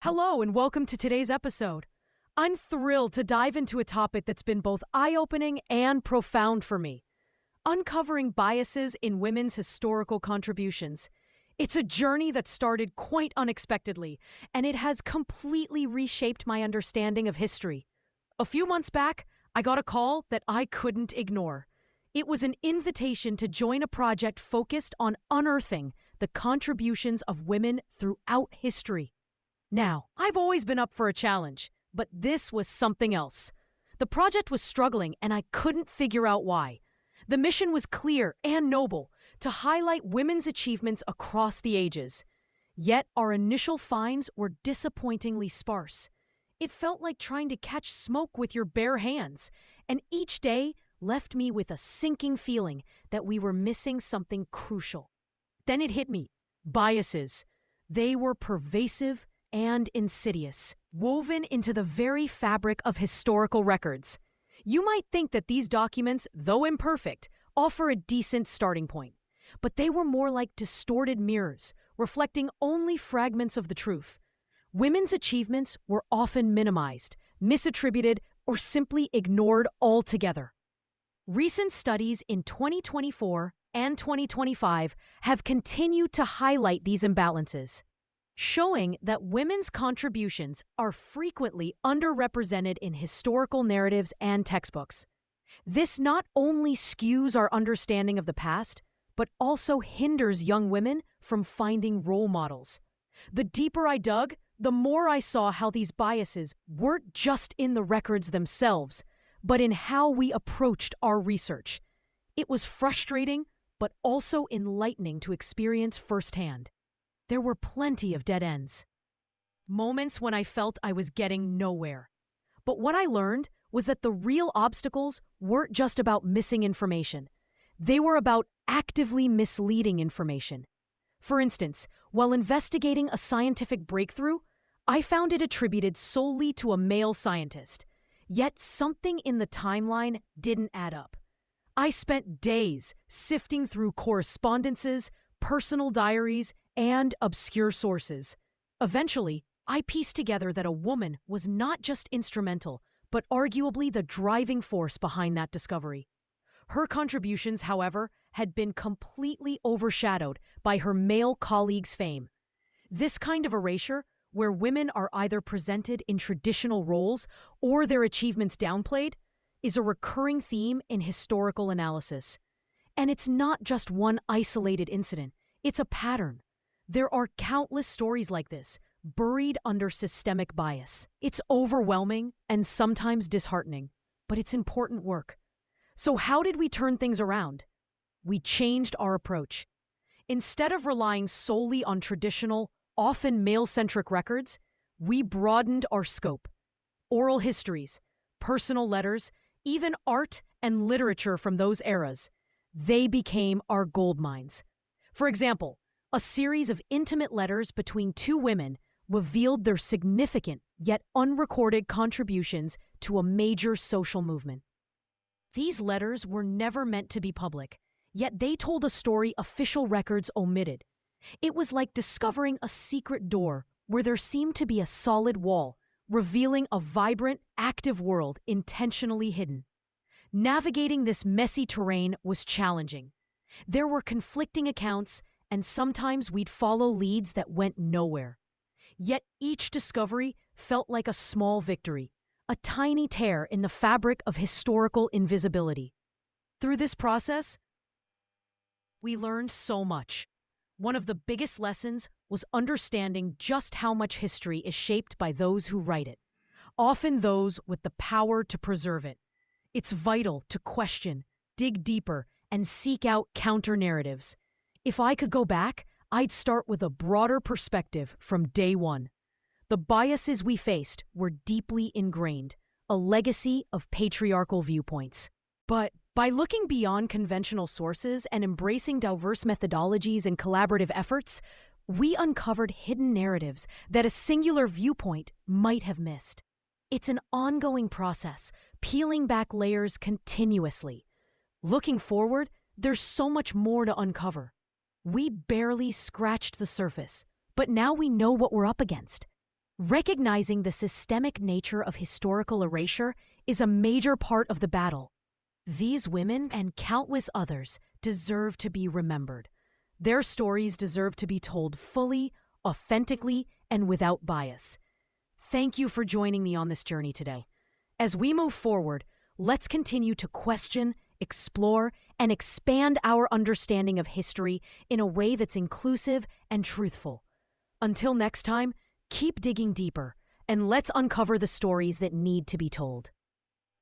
Hello, and welcome to today's episode. I'm thrilled to dive into a topic that's been both eye-opening and profound for me. Uncovering biases in women's historical contributions. It's a journey that started quite unexpectedly, and it has completely reshaped my understanding of history. A few months back, I got a call that I couldn't ignore. It was an invitation to join a project focused on unearthing the contributions of women throughout history. Now, I've always been up for a challenge, but this was something else. The project was struggling, and I couldn't figure out why. The mission was clear and noble, to highlight women's achievements across the ages. Yet our initial finds were disappointingly sparse. It felt like trying to catch smoke with your bare hands, and each day left me with a sinking feeling that we were missing something crucial. Then it hit me. Biases. They were pervasive and insidious, woven into the very fabric of historical records. You might think that these documents, though imperfect, offer a decent starting point, but they were more like distorted mirrors, reflecting only fragments of the truth. Women's achievements were often minimized, misattributed, or simply ignored altogether. Recent studies in 2024 and 2025 have continued to highlight these imbalances, showing that women's contributions are frequently underrepresented in historical narratives and textbooks. This not only skews our understanding of the past, but also hinders young women from finding role models. The deeper I dug, the more I saw how these biases weren't just in the records themselves, but in how we approached our research. It was frustrating, but also enlightening to experience firsthand. There were plenty of dead ends. Moments when I felt I was getting nowhere. But what I learned was that the real obstacles weren't just about missing information. They were about actively misleading information. For instance, while investigating a scientific breakthrough, I found it attributed solely to a male scientist. Yet something in the timeline didn't add up. I spent days sifting through correspondences, personal diaries, and obscure sources. Eventually, I pieced together that a woman was not just instrumental, but arguably the driving force behind that discovery. Her contributions, however, had been completely overshadowed by her male colleagues' fame. This kind of erasure, where women are either presented in traditional roles or their achievements downplayed, is a recurring theme in historical analysis. And it's not just one isolated incident, it's a pattern. There are countless stories like this, buried under systemic bias. It's overwhelming and sometimes disheartening, but it's important work. So how did we turn things around? We changed our approach. Instead of relying solely on traditional, often male-centric records, we broadened our scope. Oral histories, personal letters, even art and literature from those eras, they became our gold mines. For example, a series of intimate letters between two women revealed their significant yet unrecorded contributions to a major social movement. These letters were never meant to be public, yet they told a story official records omitted. It was like discovering a secret door where there seemed to be a solid wall, revealing a vibrant, active world intentionally hidden. Navigating this messy terrain was challenging. There were conflicting accounts, and sometimes we'd follow leads that went nowhere. Yet each discovery felt like a small victory, a tiny tear in the fabric of historical invisibility. Through this process, we learned so much. One of the biggest lessons was understanding just how much history is shaped by those who write it, often those with the power to preserve it. It's vital to question, dig deeper, and seek out counter-narratives. If I could go back, I'd start with a broader perspective from day one. The biases we faced were deeply ingrained, a legacy of patriarchal viewpoints. But by looking beyond conventional sources and embracing diverse methodologies and collaborative efforts, we uncovered hidden narratives that a singular viewpoint might have missed. It's an ongoing process, peeling back layers continuously. Looking forward, there's so much more to uncover. We barely scratched the surface, but now we know what we're up against. Recognizing the systemic nature of historical erasure is a major part of the battle. These women and countless others deserve to be remembered. Their stories deserve to be told fully, authentically, and without bias. Thank you for joining me on this journey today. As we move forward, let's continue to question, explore, and expand our understanding of history in a way that's inclusive and truthful. Until next time, keep digging deeper, and let's uncover the stories that need to be told.